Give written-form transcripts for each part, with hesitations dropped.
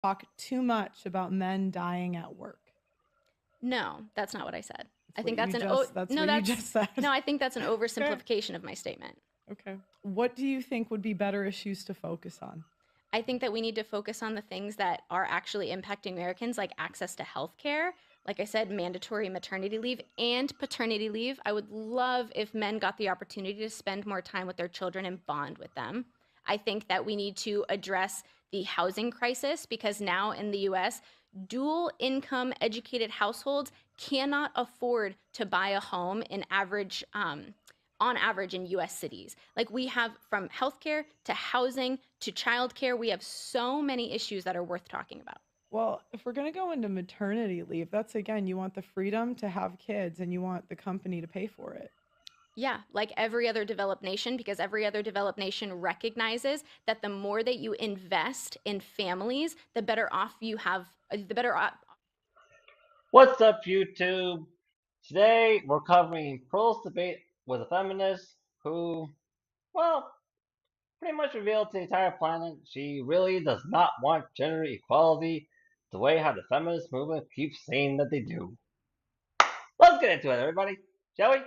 talk too much about men dying at work. No, that's not what I said. I That's think what you that's just that's no, what you just said. I think that's an Okay. oversimplification of my statement. Okay. What do you think would be better issues to focus on? I think that we need to focus on the things that are actually impacting Americans, like access to health care. Like I said, mandatory maternity leave and paternity leave. I would love if men got the opportunity to spend more time with their children and bond with them. I think that we need to address the housing crisis because now in the US, dual income educated households cannot afford to buy a home in average on average in US cities. Like we have from healthcare to housing to childcare, we have so many issues that are worth talking about. Well, if we're going to go into maternity leave, that's again, you want the freedom to have kids and you want the company to pay for it. Yeah, like every other developed nation, because every other developed nation recognizes that the more that you invest in families, the better off you have, the better off. What's up, YouTube? Today we're covering Pearl's debate with a feminist who, well, pretty much revealed to the entire planet she really does not want gender equality the way how the feminist movement keeps saying that they do. Let's get into it, everybody, shall we?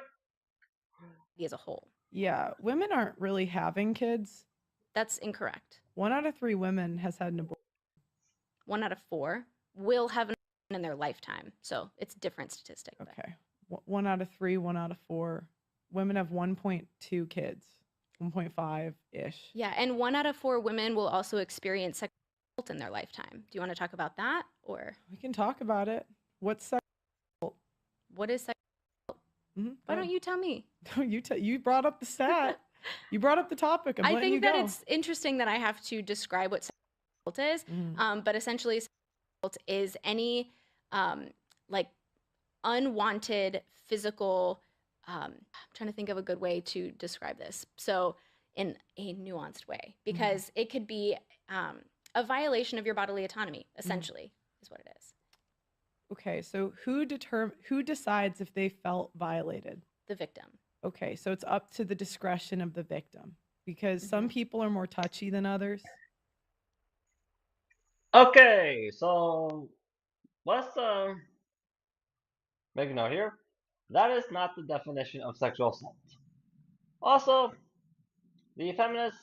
As a whole. Yeah, women aren't really having kids. That's incorrect. 1 out of 3 women has had an abortion. 1 out of 4 will have an in their lifetime. So it's a different statistic. Okay. 1 out of 3, 1 out of 4 women have 1.2 kids, 1.5 ish. Yeah, and 1 out of 4 women will also experience sexual assault in their lifetime. Do you want to talk about that, or We can talk about it. What's sex? what is sexual assault? Why don't you tell me? You brought up the stat. You brought up the topic. I'm I letting you think that go. it's interesting that I have to describe what sexual assault is, but essentially, sexual assault is any like unwanted physical. I'm trying to think of a good way to describe this. So, in a nuanced way, because it could be a violation of your bodily autonomy, essentially, is what it is. Okay, so who decides if they felt violated? The victim. Okay, so it's up to the discretion of the victim because some people are more touchy than others. Okay, so let's make a note here. That is not the definition of sexual assault. Also, the feminist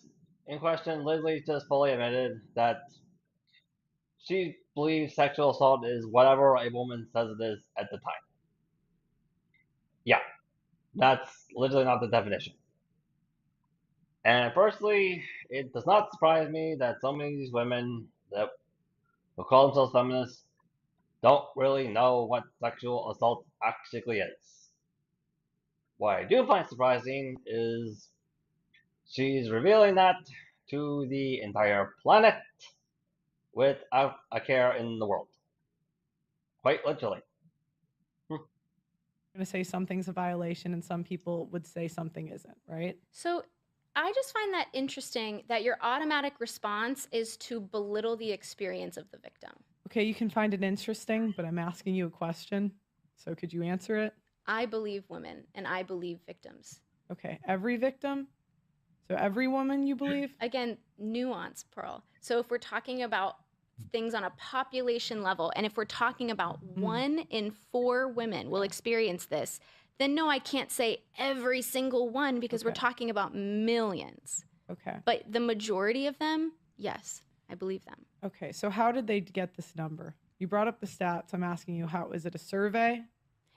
in question literally just fully admitted that she believes sexual assault is whatever a woman says it is at the time. Yeah, that's literally not the definition. And personally, it does not surprise me that so many of these women that will call themselves feminists don't really know what sexual assault actually is. What I do find surprising is she's revealing that to the entire planet without a care in the world. Quite literally. I'm going to say something's a violation and some people would say something isn't, right? So I just find that interesting that your automatic response is to belittle the experience of the victim. Okay, you can find it interesting, but I'm asking you a question. So could you answer it? I believe women and I believe victims. Okay, every victim? So every woman you believe? Again, nuance, Pearl. So if we're talking about things on a population level, and if we're talking about 1 in 4 women will experience this, then no, I can't say every single one because we're talking about millions. Okay. But the majority of them, yes, I believe them. Okay, so how did they get this number? You brought up the stats. I'm asking you, how is it a survey?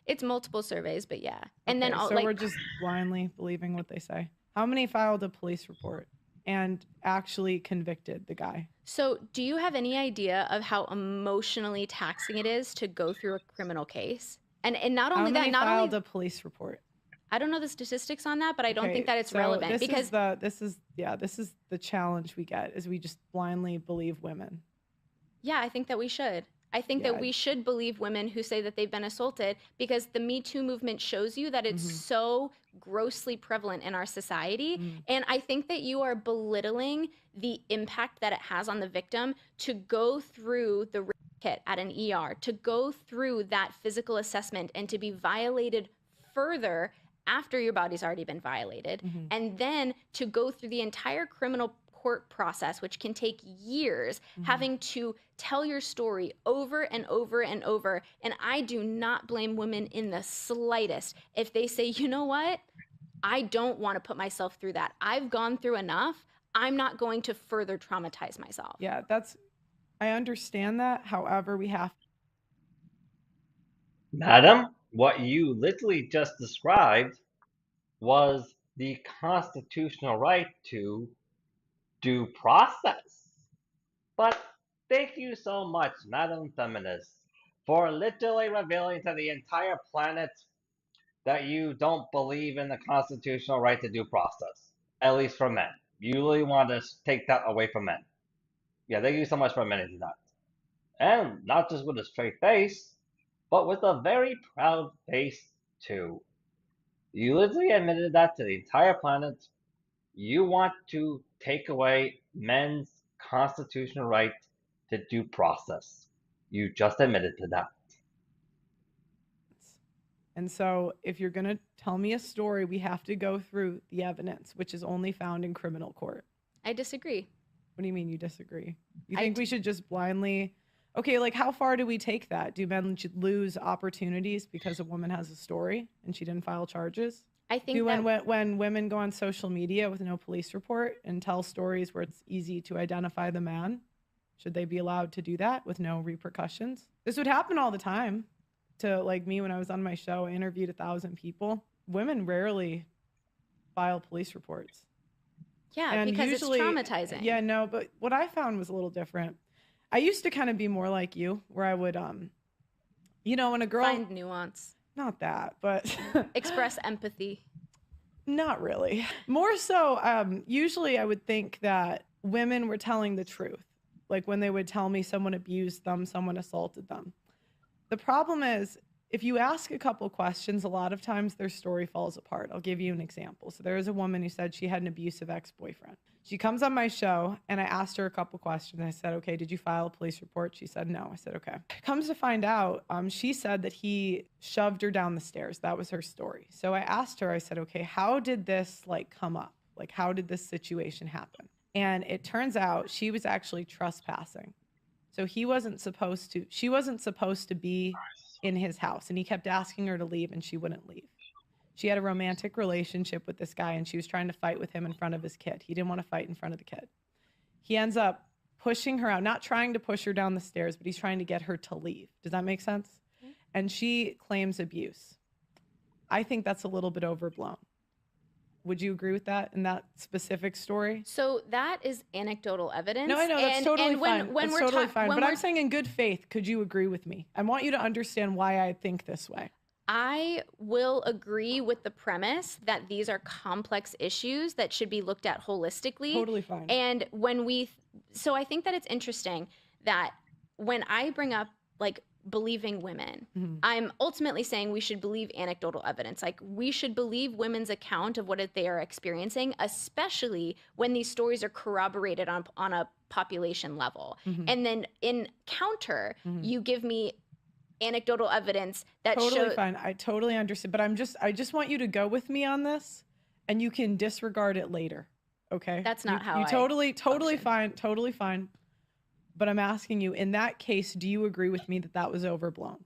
It's multiple surveys, but yeah. And then so we're just blindly believing what they say. How many filed a police report and actually convicted the guy? So do you have any idea of how emotionally taxing it is to go through a criminal case? And not only that, not only filed a police report. I don't know the statistics on that, but I don't think that it's relevant because this is the challenge we get is we just blindly believe women. Yeah, I think that we should. I think that we should believe women who say that they've been assaulted because the Me Too movement shows you that it's so grossly prevalent in our society. And I think that you are belittling the impact that it has on the victim to go through the rape kit at an ER, to go through that physical assessment and to be violated further after your body's already been violated, and then to go through the entire criminal court process, which can take years, having to tell your story over and over and over. And I do not blame women in the slightest if they say, you know what? I don't want to put myself through that. I've gone through enough. I'm not going to further traumatize myself. Yeah, I understand that. However, we have. Madam, what you literally just described was the constitutional right to due process. But thank you so much, Madam Feminist, for literally revealing to the entire planet that you don't believe in the constitutional right to due process, at least for men. You really want to take that away from men. Yeah, thank you so much for admitting that. And not just with a straight face, but with a very proud face, too. You literally admitted that to the entire planet. You want to take away men's constitutional right to due process. You just admitted to that. And so if you're going to tell me a story, we have to go through the evidence, which is only found in criminal court. I disagree. What do you mean you disagree? You think we should just blindly... Okay, like how far do we take that? Do men lose opportunities because a woman has a story and she didn't file charges? I think when women go on social media with no police report and tell stories where it's easy to identify the man, should they be allowed to do that with no repercussions? This would happen all the time. To like me, when I was on my show, I interviewed 1,000 people. Women rarely file police reports. Yeah, and because usually, it's traumatizing. Yeah, no, but what I found was a little different. I used to kind of be more like you, where I would, you know, when a girl... Find nuance. Not that, but... Express empathy. Not really. More so, usually I would think that women were telling the truth. Like when they would tell me someone abused them, someone assaulted them. The problem is, if you ask a couple questions, a lot of times their story falls apart. I'll give you an example. So there is a woman who said she had an abusive ex-boyfriend. She comes on my show and I asked her a couple questions. I said, okay, did you file a police report? She said, no. I said, okay. Comes to find out, she said that he shoved her down the stairs. That was her story. So I asked her, I said, okay, how did this like come up? Like, how did this situation happen? And it turns out she was actually trespassing. So she wasn't supposed to be in his house, and he kept asking her to leave and she wouldn't leave. She had a romantic relationship with this guy and she was trying to fight with him in front of his kid. He didn't want to fight in front of the kid. He ends up pushing her out, not trying to push her down the stairs, but he's trying to get her to leave. Does that make sense? Mm-hmm. And she claims abuse. I think that's a little bit overblown. Would you agree with that in that specific story? So that is anecdotal evidence. No, I know, that's totally fine. That's totally fine. But I'm saying in good faith, could you agree with me? I want you to understand why I think this way. I will agree with the premise that these are complex issues that should be looked at holistically. Totally fine. And so I think that it's interesting that when I bring up like believing women, mm-hmm. I'm ultimately saying we should believe anecdotal evidence. Like we should believe women's account of what they are experiencing, especially when these stories are corroborated on a population level. Mm-hmm. And then in counter, mm-hmm. you give me anecdotal evidence that totally fine. I totally understand, but I just want you to go with me on this, and you can disregard it later. Okay? That's not how you totally fine. But I'm asking you, in that case, do you agree with me that that was overblown?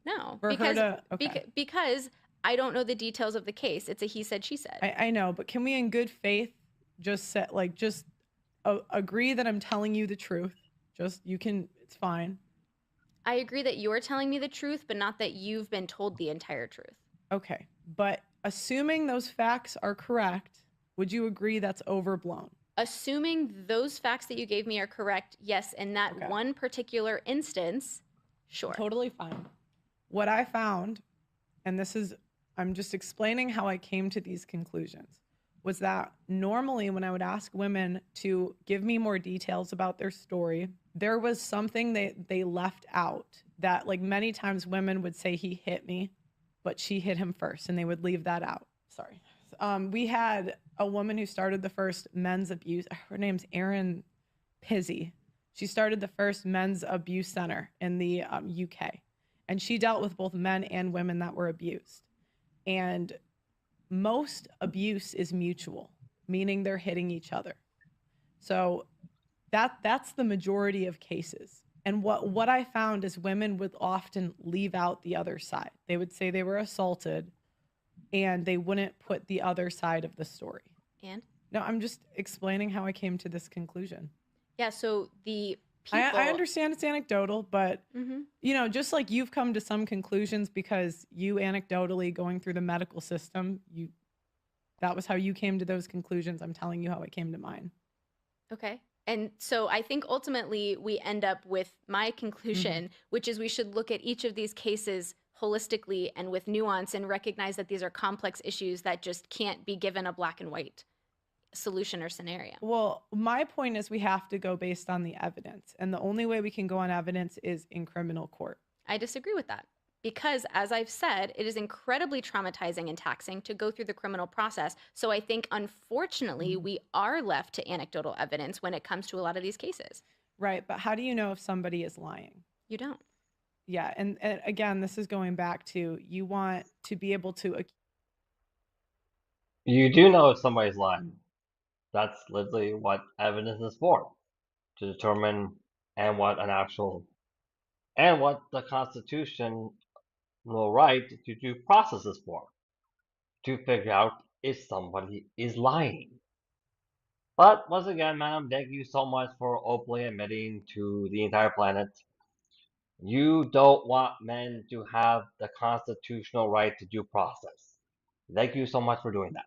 No, because I don't know the details of the case. It's a he said, she said. I know, but can we, in good faith, just agree that I'm telling you the truth? It's fine. I agree that you're telling me the truth, but not that you've been told the entire truth. Okay, but assuming those facts are correct, would you agree that's overblown? Assuming those facts that you gave me are correct, yes, in that one particular instance, sure. Totally fine. What I found, and I'm just explaining how I came to these conclusions, was that normally when I would ask women to give me more details about their story, there was something they left out that, like, many times women would say he hit me, but she hit him first, and they would leave that out. Sorry. We had a woman who started the first men's abuse. Her name's Erin Pizzi. She started the first men's abuse center in the UK. And she dealt with both men and women that were abused. And most abuse is mutual, meaning they're hitting each other. So that's the majority of cases. And what I found is women would often leave out the other side. They would say they were assaulted and they wouldn't put the other side of the story. And No, I'm just explaining how I came to this conclusion. yeah, so the people. I understand it's anecdotal, but Mhm. just like you've come to some conclusions because you anecdotally going through the medical system, that was how you came to those conclusions. I'm telling you how I came to mine. Okay. And so I think ultimately we end up with my conclusion, which is we should look at each of these cases holistically and with nuance and recognize that these are complex issues that just can't be given a black and white solution or scenario. Well, my point is we have to go based on the evidence. And the only way we can go on evidence is in criminal court. I disagree with that. Because, as I've said, it is incredibly traumatizing and taxing to go through the criminal process. So I think, unfortunately, we are left to anecdotal evidence when it comes to a lot of these cases. Right. But how do you know if somebody is lying? You don't. Yeah. And again, this is going back to you want to be able to. You do know if somebody's lying. That's literally what evidence is for, to determine and what the constitutional right to due process is for, to figure out if somebody is lying. But once again, madam, thank you so much for openly admitting to the entire planet you don't want men to have the constitutional right to due process. Thank you so much for doing that.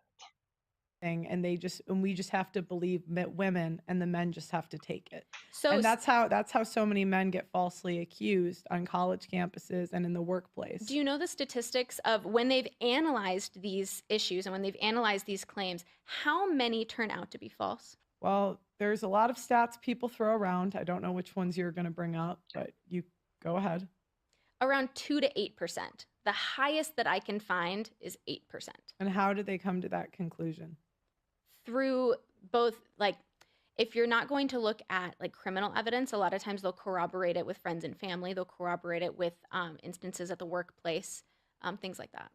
And we just have to believe women, and the men just have to take it. So, And that's how so many men get falsely accused on college campuses and in the workplace. do you know the statistics of when they've analyzed these issues and when they've analyzed these claims, how many turn out to be false? Well, there's a lot of stats people throw around. I don't know which ones you're going to bring up, but you go ahead. Around 2 to 8%. The highest that I can find is 8%. And how did they come to that conclusion? Through both, like, if you're not going to look at like criminal evidence, a lot of times they'll corroborate it with friends and family. They'll corroborate it with instances at the workplace, things like that.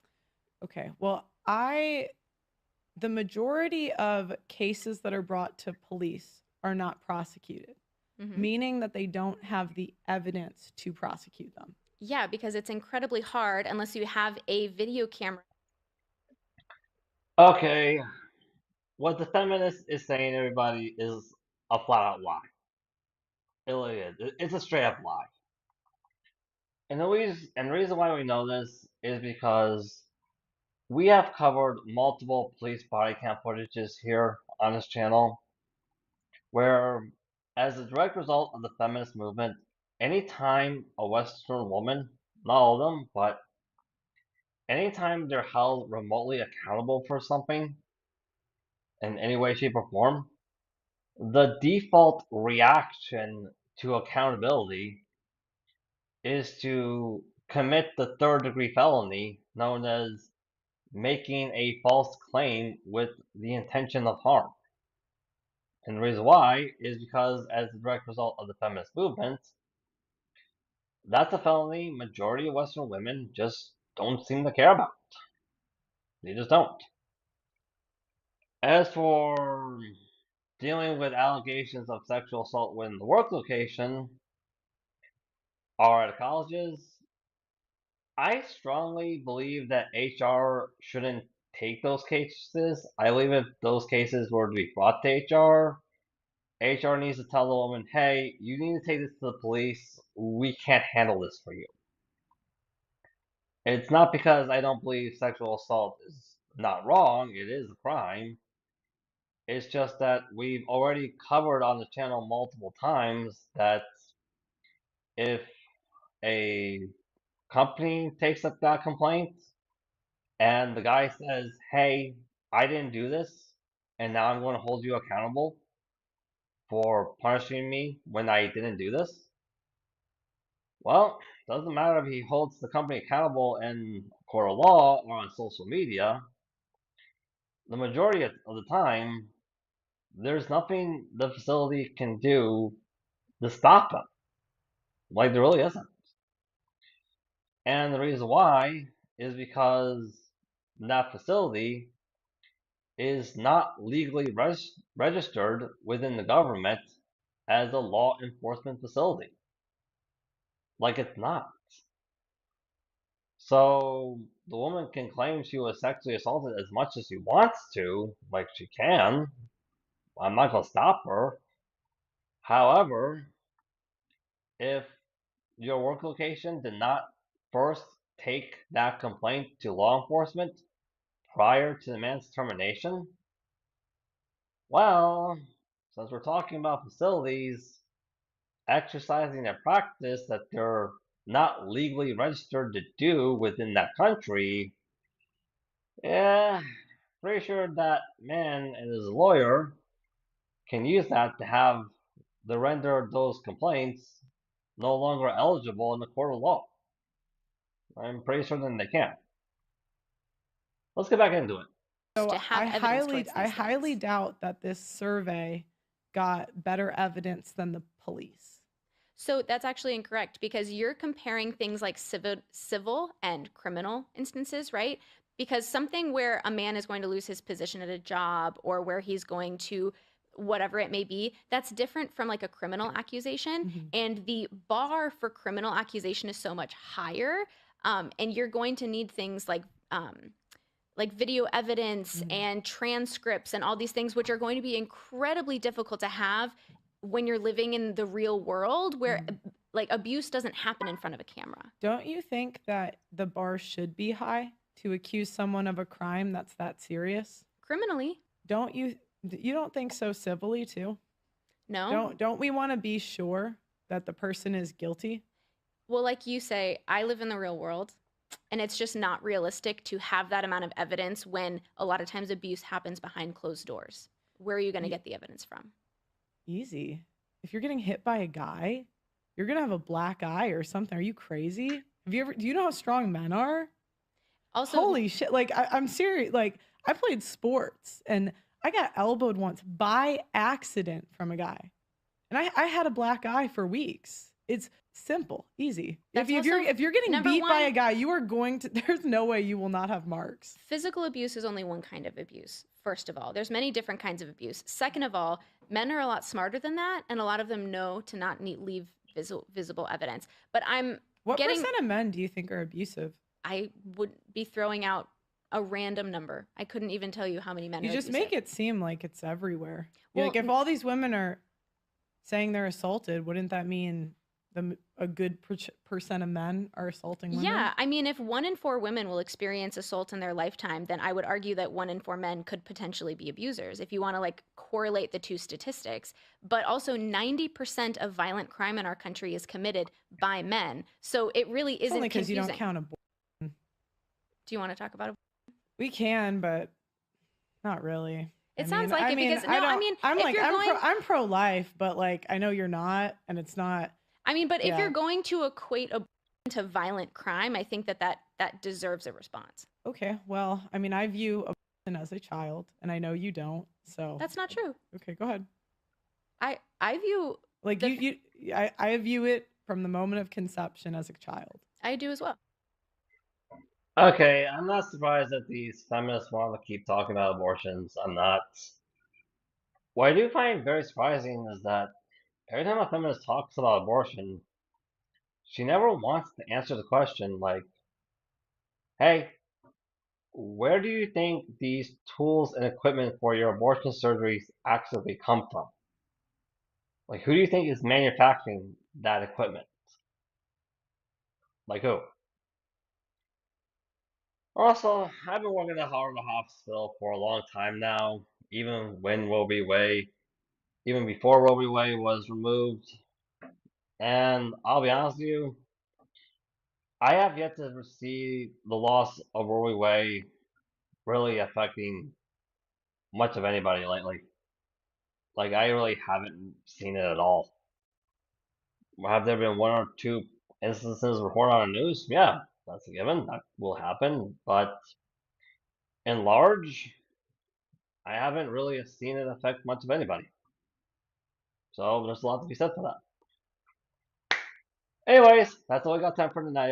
Okay. Well, the majority of cases that are brought to police are not prosecuted, meaning that they don't have the evidence to prosecute them. Yeah, because it's incredibly hard unless you have a video camera. Okay, what the feminist is saying, everybody, is a flat out lie. It really is. It's a straight up lie. And the reason why we know this is because we have covered multiple police body cam footages here on this channel where, as a direct result of the feminist movement, anytime a Western woman, not all of them, but anytime they're held remotely accountable for something in any way, shape, or form, the default reaction to accountability is to commit the third degree felony known as making a false claim with the intention of harm. And the reason why is because, as a direct result of the feminist movement, that's a felony majority of Western women just don't seem to care about. They just don't. As for dealing with allegations of sexual assault within the work location or at colleges, I strongly believe that HR shouldn't take those cases. I believe if those cases were to be brought to HR needs to tell the woman, hey, you need to take this to the police. We can't handle this for you. It's not because I don't believe sexual assault is not wrong, it is a crime. It's just that we've already covered on the channel multiple times that if a company takes up that complaint and the guy says, hey, I didn't do this, and now I'm going to hold you accountable for punishing me when I didn't do this, well, doesn't matter if he holds the company accountable in a court of law or on social media. The majority of the time, there's nothing the facility can do to stop them. Like, there really isn't. And the reason why is because in that facility, is not legally registered within the government as a law enforcement facility. Like, it's not. So the woman can claim she was sexually assaulted as much as she wants to, like she can. I'm not gonna stop her. However, if your work location did not first take that complaint to law enforcement prior to the man's termination, well, since we're talking about facilities exercising a practice that they're not legally registered to do within that country, yeah, pretty sure that man and his lawyer can use that to have the render those complaints no longer eligible in the court of law. I'm pretty certain they can. Let's get back into it. So to have evidence towards these highly things. doubt that this survey got better evidence than the police. So that's actually incorrect because you're comparing things like civil and criminal instances, right? Because something where a man is going to lose his position at a job or where he's going to whatever it may be, that's different from like a criminal accusation. Mhm. And the bar for criminal accusation is so much higher. And you're going to need things like video evidence and transcripts and all these things, which are going to be incredibly difficult to have when you're living in the real world where like abuse doesn't happen in front of a camera. Don't you think that the bar should be high to accuse someone of a crime that's that serious? Criminally, You don't think so civilly too? no. Don't we want to be sure that the person is guilty? Well, like you say, I live in the real world, and it's just not realistic to have that amount of evidence when a lot of times abuse happens behind closed doors. Where are you going to get the evidence from? Easy. If you're getting hit by a guy, you're gonna have a black eye or something. Are you crazy? Do you know how strong men are? Also, Holy shit. Like, I'm serious. Like, I played sports and I got elbowed once by accident from a guy. And I had a black eye for weeks. It's simple, easy. That's If you're getting number beat by one- a guy, you are going to, there's no way you will not have marks. physical abuse is only one kind of abuse. First of all, there's many different kinds of abuse. Second of all, men are a lot smarter than that, and a lot of them know to not leave visible evidence. But What percent of men do you think are abusive? I would be throwing out a random number. I couldn't even tell you how many men You are just abusive. make it seem like it's everywhere. Well, Like, if all these women are saying they're assaulted, wouldn't that mean a good percent of men are assaulting women? Yeah, I mean, if 1 in 4 women will experience assault in their lifetime, then I would argue that 1 in 4 men could potentially be abusers if you want to like correlate the two statistics. But also 90% of violent crime in our country is committed by men. So it really It's isn't only because you confusing. don't count abortion. Do you want to talk about it? We can, but not really. It sounds like it because I'm pro-life, but like I know you're not, and it's not. I mean, but if Yeah. you're going to equate abortion to violent crime, I think that deserves a response. Okay, well, I mean, I view abortion as a child, and I know you don't. So That's not true. okay, go ahead. I view Like I view it from the moment of conception as a child. I do as well. Okay, I'm not surprised that these feminists want to keep talking about abortions. I'm not. What I do find very surprising is that every time a feminist talks about abortion, she never wants to answer the question like, hey, where do you think these tools and equipment for your abortion surgeries actually come from? Like, who do you think is manufacturing that equipment? Like, who? Also, I've been working at Harvard Hospital for a long time now, even when Roe v. Wade, even before Roe v. Wade was removed. And I'll be honest with you, I have yet to see the loss of Roe v. Wade really affecting much of anybody lately. Like, I really haven't seen it at all. Have there been 1 or 2 instances reported on the news? Yeah, that's a given. That will happen. But in large, I haven't really seen it affect much of anybody. So there's a lot to be said for that. Anyways, that's all we got time for tonight.